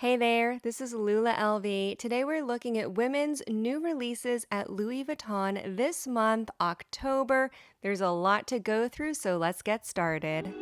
Hey there, this is Lula LV. Today we're looking at women's new releases at Louis Vuitton this month, October. There's a lot to go through, so let's get started.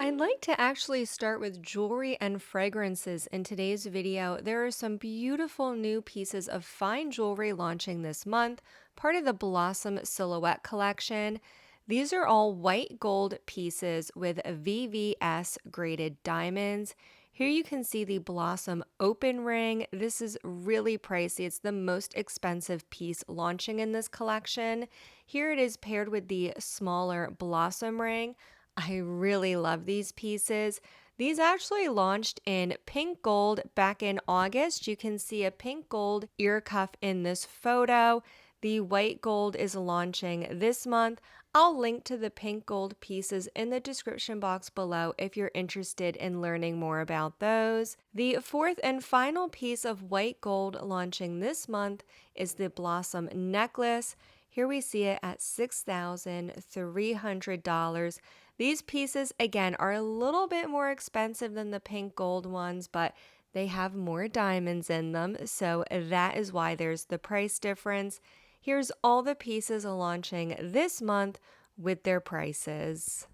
I'd like to actually start with jewelry and fragrances in today's video. There are some beautiful new pieces of fine jewelry launching this month, part of the Blossom Silhouette collection. These are all white gold pieces with VVS graded diamonds. Here you can see the Blossom open ring. This is really pricey. It's the most expensive piece launching in this collection. Here it is paired with the smaller Blossom ring. I really love these pieces. These actually launched in pink gold back in August. You can see a pink gold ear cuff in this photo. The white gold is launching this month. I'll link to the pink gold pieces in the description box below if you're interested in learning more about those. The fourth and final piece of white gold launching this month is the Blossom necklace. Here we see it at $6,300. These pieces, again, are a little bit more expensive than the pink gold ones, but they have more diamonds in them, so that is why there's the price difference. Here's all the pieces launching this month with their prices.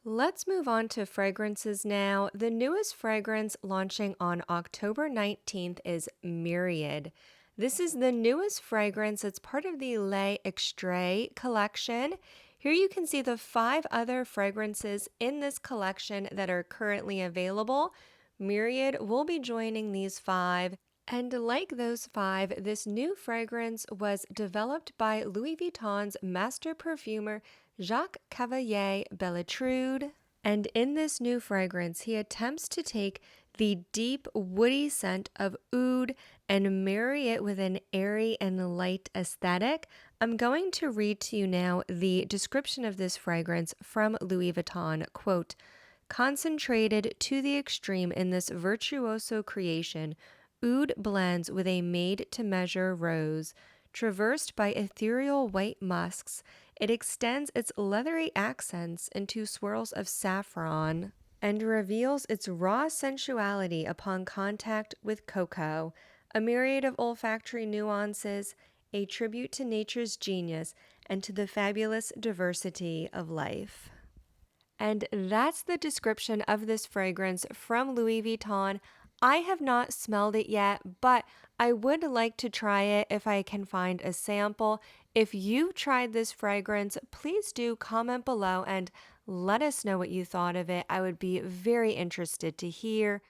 Let's move on to fragrances now. The newest fragrance launching on October 19th is Myriad. This is the newest fragrance. It's part of the Les Extraits collection. Here you can see the 5 other fragrances in this collection that are currently available. Myriad will be joining these 5. And like those 5, this new fragrance was developed by Louis Vuitton's master perfumer Jacques Cavalier Belletrude. And in this new fragrance, he attempts to take the deep, woody scent of oud and marry it with an airy and light aesthetic. I'm going to read to you now the description of this fragrance from Louis Vuitton. Quote, "Concentrated to the extreme in this virtuoso creation, oud blends with a made-to-measure rose. Traversed by ethereal white musks, it extends its leathery accents into swirls of saffron and reveals its raw sensuality upon contact with cocoa, a myriad of olfactory nuances, a tribute to nature's genius and to the fabulous diversity of life." And that's the description of this fragrance from Louis Vuitton. I have not smelled it yet, but I would like to try it if I can find a sample. If you tried this fragrance, please do comment below and let us know what you thought of it. I would be very interested to hear.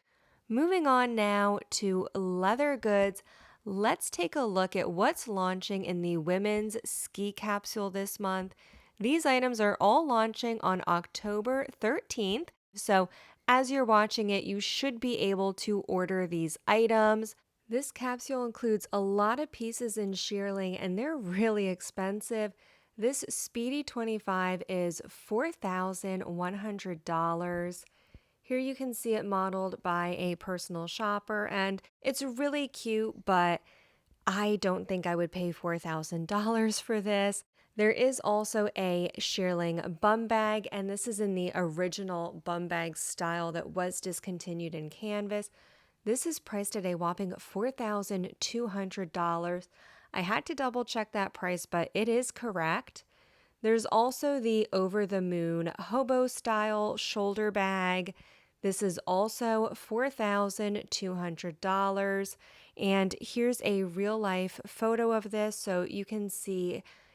Moving on now to leather goods, let's take a look at what's launching in the women's ski capsule this month. These items are all launching on October 13th, so as you're watching it, you should be able to order these items. This capsule includes a lot of pieces in shearling, and they're really expensive. This Speedy 25 is $4,100. Here you can see it modeled by a personal shopper, and it's really cute, but I don't think I would pay $4,000 for this. There is also a shearling bum bag, and this is in the original bum bag style that was discontinued in canvas. This is priced at a whopping $4,200. I had to double check that price, but it is correct. There's also the over the moon hobo style shoulder bag. This is also $4,200. And here's a real life photo of this so you can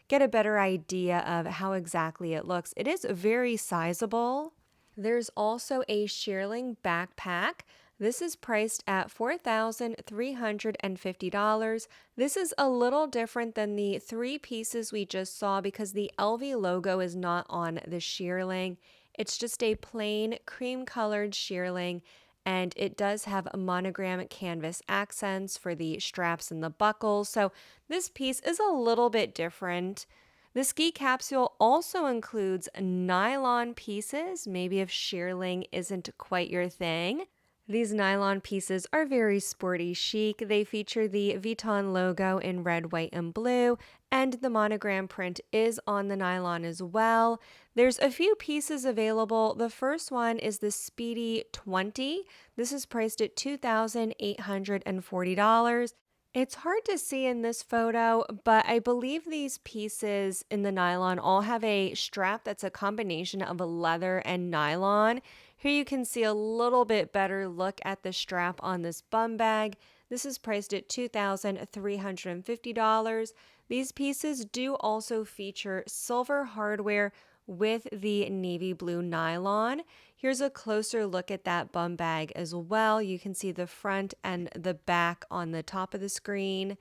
get a better idea of how exactly it looks. It is very sizable. There's also a shearling backpack. This is priced at $4,350. This is a little different than the 3 pieces we just saw because the LV logo is not on the shearling. It's just a plain cream-colored shearling, and it does have monogram canvas accents for the straps and the buckles, so this piece is a little bit different. The ski capsule also includes nylon pieces, maybe if shearling isn't quite your thing. These nylon pieces are very sporty chic. They feature the Vuitton logo in red, white, and blue, and the monogram print is on the nylon as well. There's a few pieces available. The first one is the Speedy 20. This is priced at $2,840. It's hard to see in this photo, but I believe these pieces in the nylon all have a strap that's a combination of a leather and nylon. Here you can see a little bit better look at the strap on this bum bag. This is priced at $2,350. These pieces do also feature silver hardware with the navy blue nylon. Here's a closer look at that bum bag as well. You can see the front and the back on the top of the screen.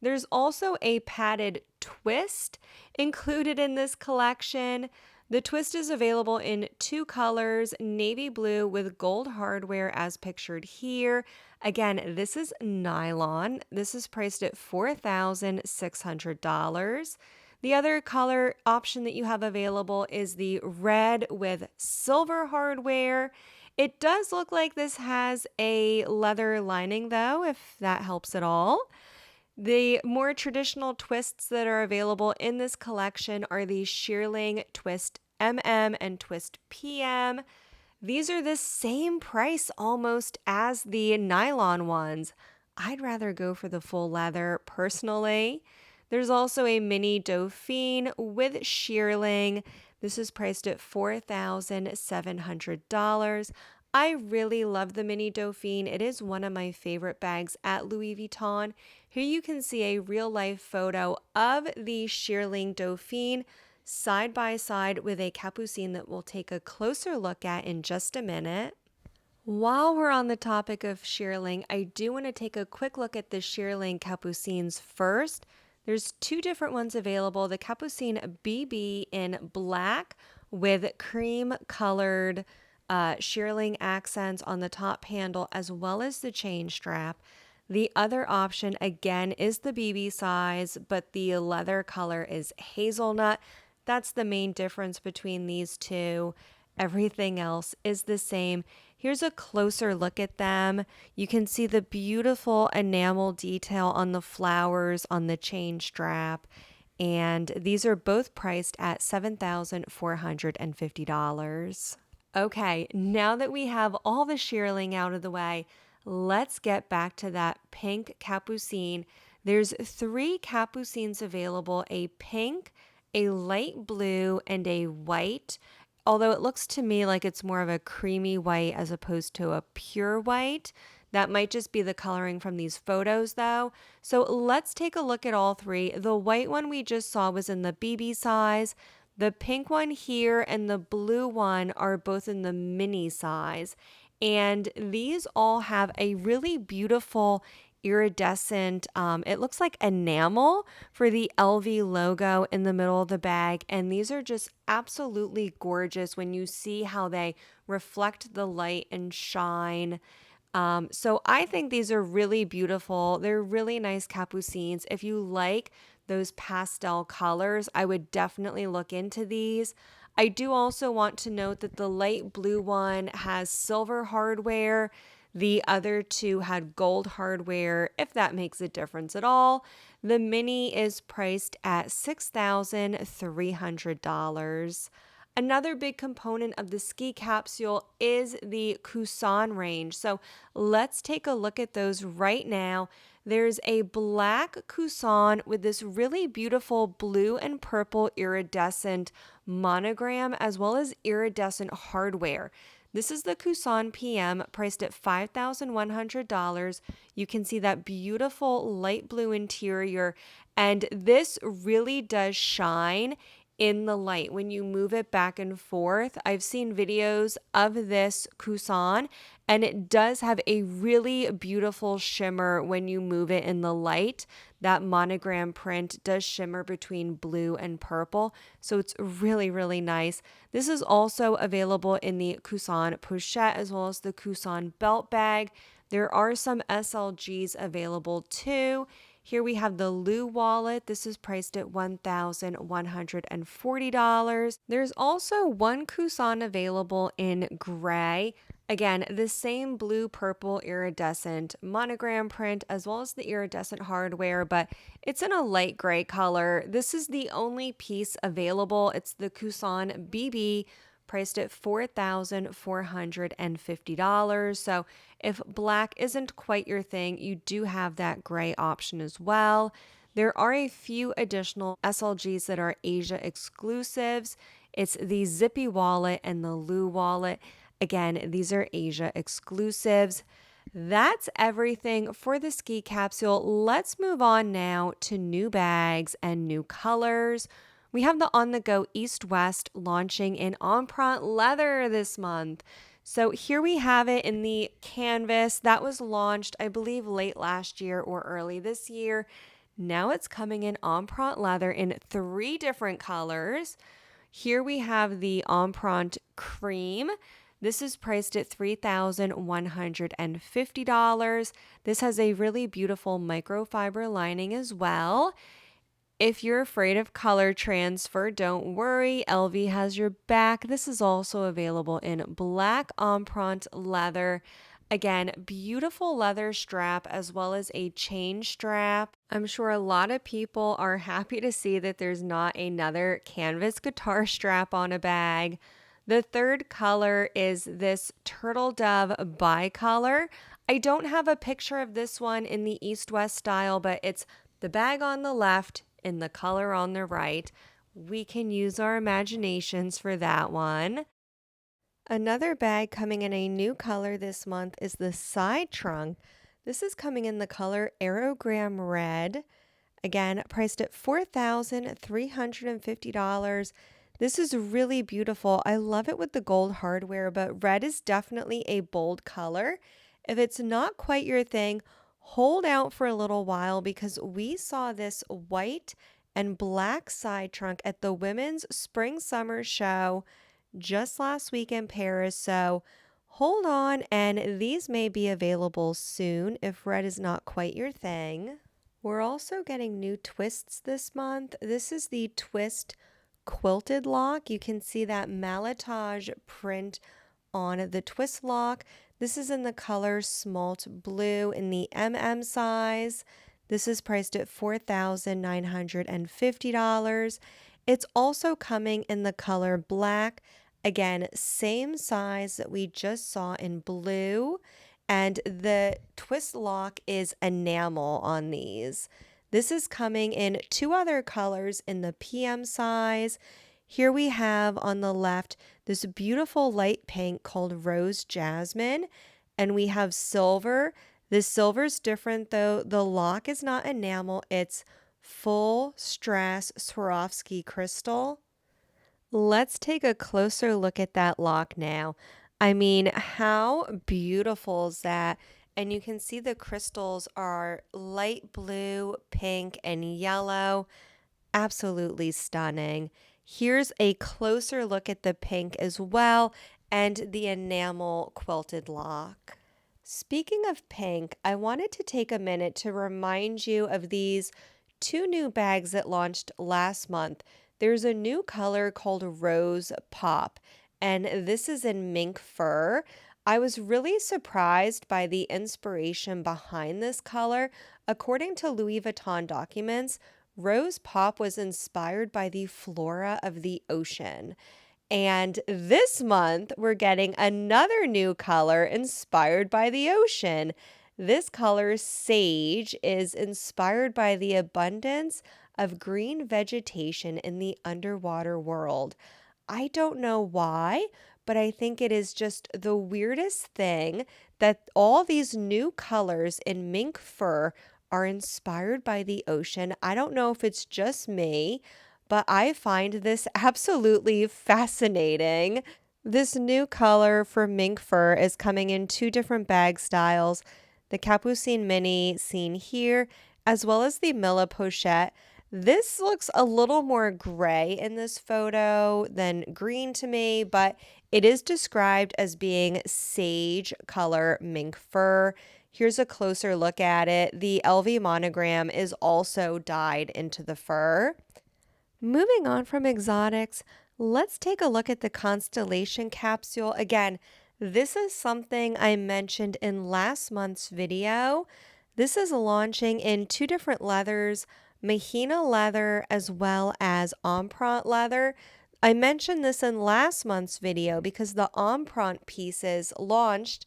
There's also a padded twist included in this collection. The twist is available in two colors, navy blue with gold hardware as pictured here. Again, this is nylon. This is priced at $4,600. The other color option that you have available is the red with silver hardware. It does look like this has a leather lining though, if that helps at all. The more traditional twists that are available in this collection are the Shearling Twist MM and Twist PM. These are the same price almost as the nylon ones. I'd rather go for the full leather personally. There's also a mini Dauphine with shearling. This is priced at $4,700. I really love the mini Dauphine. It is one of my favorite bags at Louis Vuitton. Here you can see a real life photo of the shearling Dauphine side by side with a capucine that we'll take a closer look at in just a minute. While we're on the topic of shearling, I do want to take a quick look at the shearling capucines first. There's two different ones available. The Capucine BB in black with cream colored shearling accents on the top handle as well as the chain strap. The other option again is the BB size, but the leather color is hazelnut. That's the main difference between these two. Everything else is the same. Here's a closer look at them. You can see the beautiful enamel detail on the flowers on the chain strap. And these are both priced at $7,450. Okay, now that we have all the shearling out of the way, let's get back to that pink capucine. There's three capucines available, a pink, a light blue, and a white. Although it looks to me like it's more of a creamy white as opposed to a pure white. That might just be the coloring from these photos though. So let's take a look at all three. The white one we just saw was in the BB size. The pink one here and the blue one are both in the mini size. And these all have a really beautiful iridescent, it looks like enamel for the LV logo in the middle of the bag. And these are just absolutely gorgeous when you see how they reflect the light and shine. So I think these are really beautiful. They're really nice capucines. If you like those pastel colors, I would definitely look into these. I do also want to note that the light blue one has silver hardware. The other two had gold hardware, if that makes a difference at all. The mini is priced at $6,300. Another big component of the ski capsule is the Cousin range. So let's take a look at those right now. There's a black Cousin with this really beautiful blue and purple iridescent monogram as well as iridescent hardware. This is the Cousin PM priced at $5,100. You can see that beautiful light blue interior, and this really does shine in the light when you move it back and forth. I've seen videos of this Cousin and it does have a really beautiful shimmer when you move it in the light. That monogram print does shimmer between blue and purple, so it's really, really nice. This is also available in the Cousin pochette as well as the Cousin belt bag. There are some SLGs available too. Here we have the Lou wallet. This is priced at $1,140. There's also one Kusan available in gray. Again, the same blue purple iridescent monogram print as well as the iridescent hardware, but it's in a light gray color. This is the only piece available. It's the Kusan BB, priced at $4,450. So if black isn't quite your thing, you do have that gray option as well. There are a few additional SLGs that are Asia exclusives. It's the Zippy wallet and the Lou wallet. Again, these are Asia exclusives. That's everything for the ski capsule. Let's move on now to new bags and new colors. We have the On The Go East West launching in Empreinte leather this month. So here we have it in the canvas that was launched, I believe, late last year or early this year. Now it's coming in Empreinte leather in 3 different colors. Here we have the Empreinte cream. This is priced at $3,150. This has a really beautiful microfiber lining as well. If you're afraid of color transfer, don't worry. LV has your back. This is also available in black Empreinte leather. Again, beautiful leather strap as well as a chain strap. I'm sure a lot of people are happy to see that there's not another canvas guitar strap on a bag. The third color is this turtle dove bicolor. I don't have a picture of this one in the East-West style, but it's the bag on the left and the color on the right. We can use our imaginations for that one. Another bag coming in a new color this month is the side trunk. This is coming in the color Aerogram Red. Again, priced at $4,350. This is really beautiful. I love it with the gold hardware, but red is definitely a bold color. If it's not quite your thing, hold out for a little while because we saw this white and black side trunk at the Women's Spring Summer Show just last week in Paris. So hold on, and these may be available soon if red is not quite your thing. We're also getting new twists this month. This is the twist quilted lock. You can see that malletage print on the twist lock. This is in the color smalt blue in the size. This is priced at $4,950. It's also coming in the color black. Again, same size that we just saw in blue. And the twist lock is enamel on these. This is coming in 2 other colors in the PM size. Here we have on the left this beautiful light pink called Rose Jasmine, and we have silver. This silver's different though. The lock is not enamel, it's full strass Swarovski crystal. Let's take a closer look at that lock now. I mean, how beautiful is that? And you can see the crystals are light blue, pink, and yellow. Absolutely stunning. Here's a closer look at the pink as well and the enamel quilted lock. Speaking of pink, I wanted to take a minute to remind you of these 2 new bags that launched last month. There's a new color called Rose Pop, and this is in mink fur. I was really surprised by the inspiration behind this color. According to Louis Vuitton documents, Rose Pop was inspired by the flora of the ocean. And this month, we're getting another new color inspired by the ocean. This color, Sage, is inspired by the abundance of green vegetation in the underwater world. I don't know why, but I think it is just the weirdest thing that all these new colors in mink fur are inspired by the ocean. I don't know if it's just me, but I find this absolutely fascinating. This new color for mink fur is coming in 2 different bag styles, the Capucine Mini seen here, as well as the Mille Pochette. This looks a little more gray in this photo than green to me, but it is described as being sage color mink fur. Here's a closer look at it. The LV monogram is also dyed into the fur. Moving on from exotics, let's take a look at the Constellation capsule. Again, this is something I mentioned in last month's video. This is launching in two different leathers, Mahina leather as well as Empreinte leather. I mentioned this in last month's video because the Empreinte pieces launched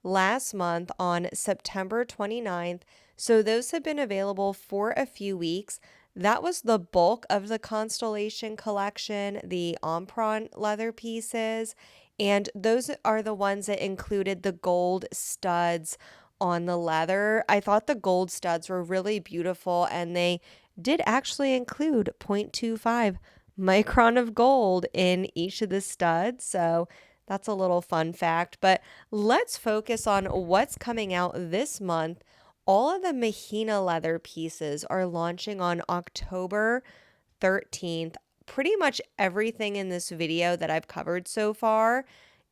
last month on September 29th. So those have been available for a few weeks. That was the bulk of the Constellation collection, the Empreinte leather pieces. And those are the ones that included the gold studs on the leather. I thought the gold studs were really beautiful, and they did actually include 0.25 micron of gold in each of the studs. So that's a little fun fact. But let's focus on what's coming out this month. All of the Mahina leather pieces are launching on October 13th. Pretty much everything in this video that I've covered so far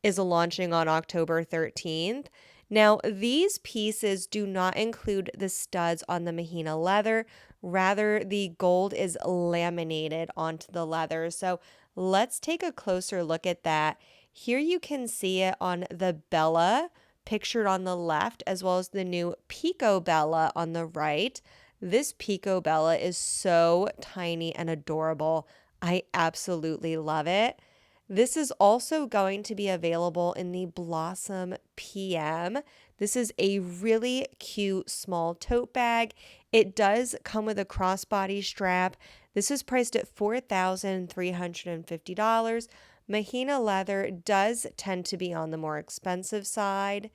is launching on October 13th. Now, these pieces do not include the studs on the Mahina leather. Rather, the gold is laminated onto the leather. So let's take a closer look at that. Here you can see it on the Bella pictured on the left, as well as the new Pico Bella on the right. This Pico Bella is so tiny and adorable. I absolutely love it. This is also going to be available in the Blossom PM. This is a really cute small tote bag. It does come with a crossbody strap. This is priced at $4,350. Mahina leather does tend to be on the more expensive side.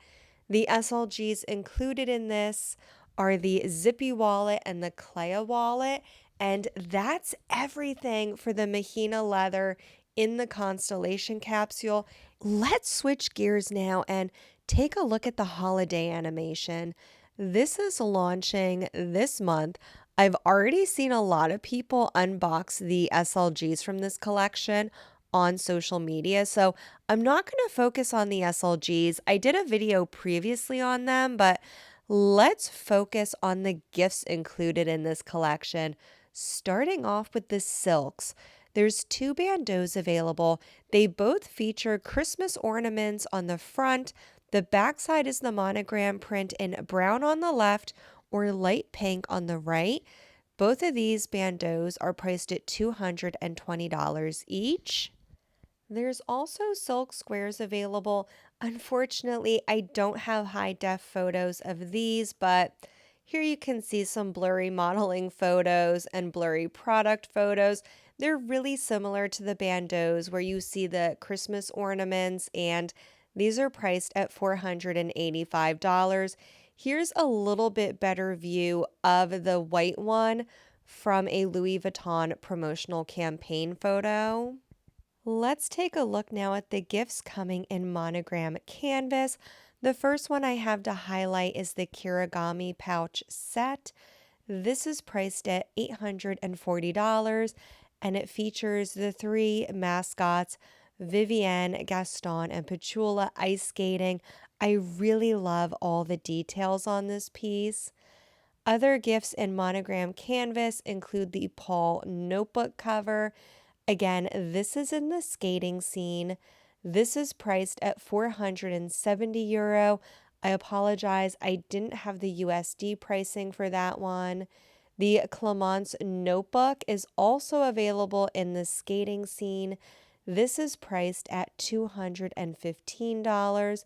The SLGs included in this are the Zippy wallet and the Clea wallet, and that's everything for the Mahina leather in the Constellation capsule. Let's switch gears now and take a look at the holiday animation. This is launching this month. I've already seen a lot of people unbox the SLGs from this collection on social media, so I'm not going to focus on the SLGs. I did a video previously on them, but let's focus on the gifts included in this collection, starting off with the silks. There's two bandeaus available. They both feature Christmas ornaments on the front. The backside is the monogram print in brown on the left or light pink on the right. Both of these bandeaus are priced at $220 each. There's also silk squares available. Unfortunately, I don't have high def photos of these, but here you can see some blurry modeling photos and blurry product photos. They're really similar to the bandeaus where you see the Christmas ornaments, and these are priced at $485. Here's a little bit better view of the white one from a Louis Vuitton promotional campaign photo. Let's take a look now at the gifts coming in monogram canvas. The first one I have to highlight is the Kirigami pouch set. This is priced at $840, and it features the three mascots, Vivienne, Gaston, and Petula, ice skating. I really love all the details on this piece. Other gifts in monogram canvas include the Paul notebook cover. Again, this is in the skating scene. This is priced at €470. I apologize, I didn't have the USD pricing for that one. The Clemence notebook is also available in the skating scene. This is priced at $215.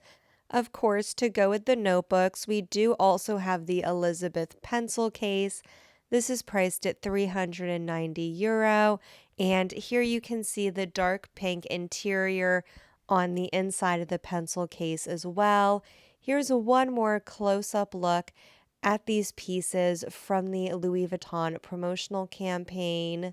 Of course, to go with the notebooks, we do also have the Elizabeth pencil case. This is priced at €390. And here you can see the dark pink interior on the inside of the pencil case as well. Here's one more close-up look at these pieces from the Louis Vuitton promotional campaign.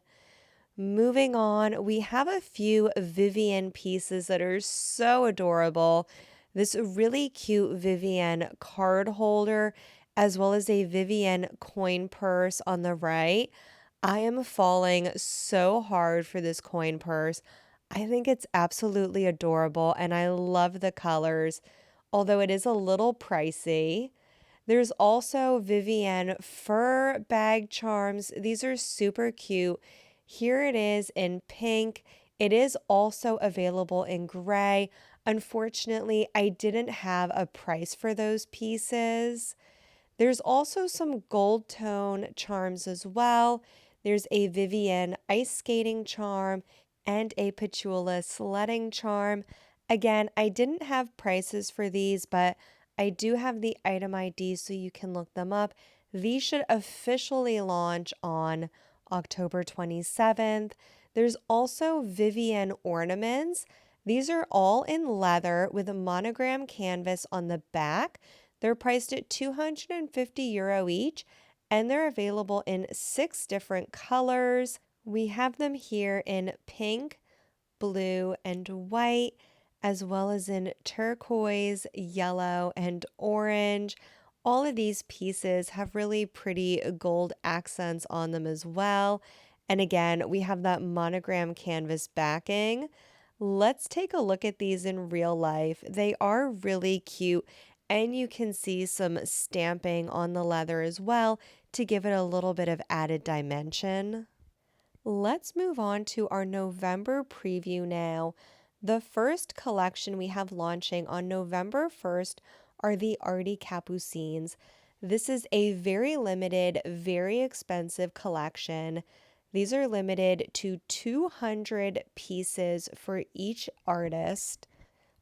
Moving on, we have a few Vivienne pieces that are so adorable. This really cute Vivienne card holder, as well as a Vivienne coin purse on the right. I am falling so hard for this coin purse. I think it's absolutely adorable, and I love the colors, although it is a little pricey. There's also Vivienne fur bag charms. These are super cute. Here it is in pink. It is also available in gray. Unfortunately, I didn't have a price for those pieces. There's also some gold tone charms as well. There's a Vivienne ice skating charm and a Petula sledding charm. Again, I didn't have prices for these, but I do have the item ID so you can look them up. These should officially launch on October 27th. There's also Vivienne ornaments. These are all in leather with a monogram canvas on the back. They're priced at €250 each, and they're available in 6 different colors. We have them here in pink, blue, and white, as well as in turquoise, yellow, and orange. All of these pieces have really pretty gold accents on them as well. And again, we have that monogram canvas backing. Let's take a look at these in real life. They are really cute, and you can see some stamping on the leather as well to give it a little bit of added dimension. Let's move on to our November preview now. The first collection we have launching on November 1st are the Artie Capucines. This is a very limited, very expensive collection. These are limited to 200 pieces for each artist,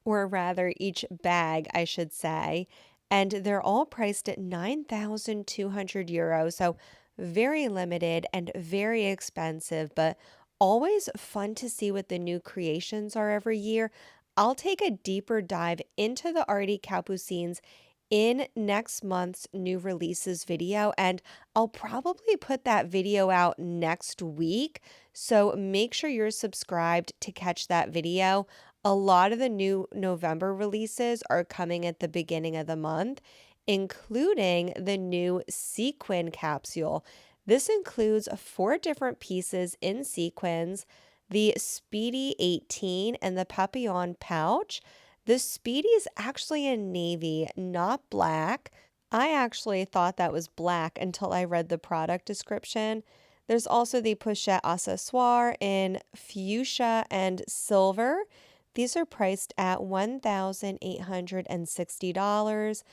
or rather each bag, I should say. And they're all priced at €9,200. So very limited and very expensive, but always fun to see what the new creations are every year. I'll take a deeper dive into the Artie Capucines in next month's new releases video, and I'll probably put that video out next week. So make sure you're subscribed to catch that video. A lot of the new November releases are coming at the beginning of the month, including the new sequin capsule. This includes 4 different pieces in sequins, the Speedy 18 and the Papillon pouch. The Speedy is actually in navy, not black. I actually thought that was black until I read the product description. There's also the Pochette Accessoire in fuchsia and silver. These are priced at $1,860.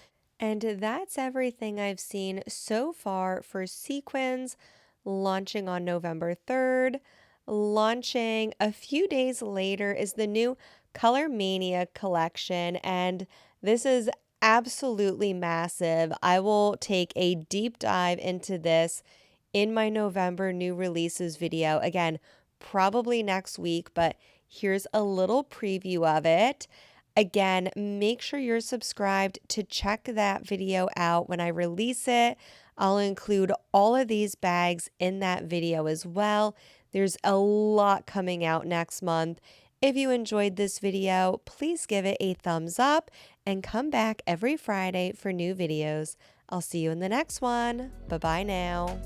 And that's everything I've seen so far for sequins launching on November 3rd. Launching a few days later is the new Color Mania collection, and this is absolutely massive. I will take a deep dive into this in my November new releases video. Again, probably next week, but here's a little preview of it. Again, make sure you're subscribed to check that video out when I release it. I'll include all of these bags in that video as well. There's a lot coming out next month. If you enjoyed this video, please give it a thumbs up and come back every Friday for new videos. I'll see you in the next one. Bye-bye now.